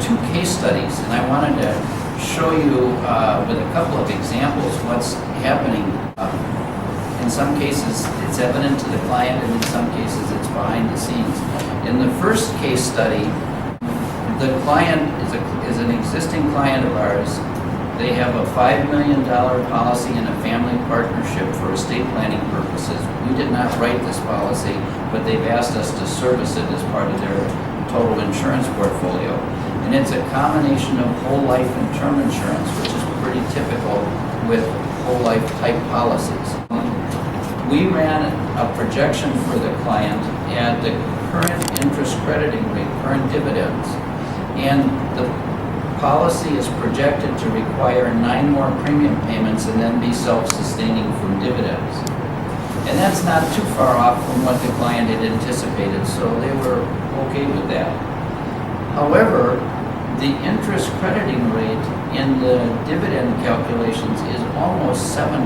two case studies, and I wanted to show you with a couple of examples what's happening. In some cases, it's evident to the client, and in some cases, it's behind the scenes. In the first case study, the client is an existing client of ours. They have a $5 million policy in a family partnership for estate planning purposes. We did not write this policy, but they've asked us to service it as part of their total insurance portfolio. And it's a combination of whole life and term insurance, which is pretty typical with whole life type policies. We ran a projection for the client at the current interest crediting rate, current dividends, and the policy is projected to require 9 more premium payments and then be self-sustaining from dividends. And that's not too far off from what the client had anticipated, so they were okay with that. However, the interest crediting rate in the dividend calculations is almost 7%.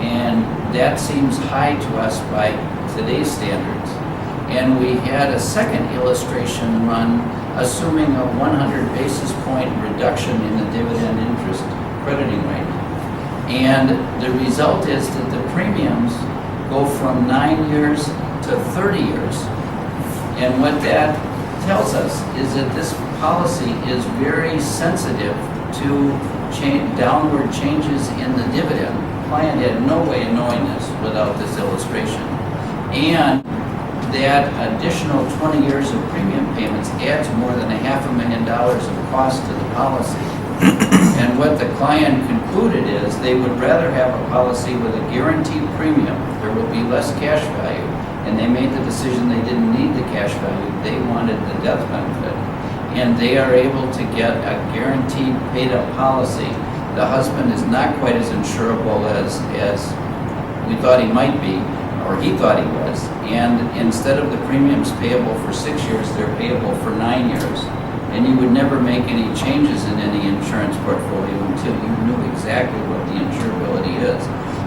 And that seems high to us by today's standards. And we had a second illustration run assuming a 100 basis point reduction in the dividend interest crediting rate. And the result is that the premiums go from 9 years to 30 years. And what that tells us is that this policy is very sensitive to downward changes in the dividend. The client had no way of knowing this without this illustration. And that additional 20 years of premium payments adds more than $500,000 of cost to the policy. And what the client concluded is they would rather have a policy with a guaranteed premium. There will be less cash value. And they made the decision they didn't need the cash value. They wanted the death benefit. And they are able to get a guaranteed paid-up policy. The husband is not quite as insurable as we thought he might be, or he thought he was. And instead of the premiums payable for 6 years, they're payable for 9 years. And you would never make any changes in any insurance portfolio until you knew exactly what the insurability is.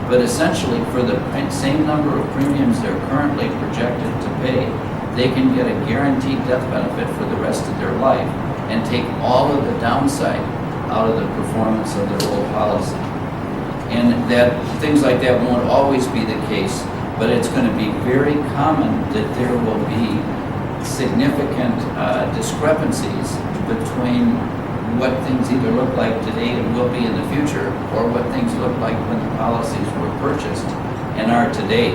But essentially, for the same number of premiums they're currently projected to pay, they can get a guaranteed death benefit for the rest of their life and take all of the downside out of the performance of their old policy. And that things like that won't always be the case, but it's going to be very common that there will be significant discrepancies between what things either look like today and will be in the future, or what things look like when the policies were purchased and are today.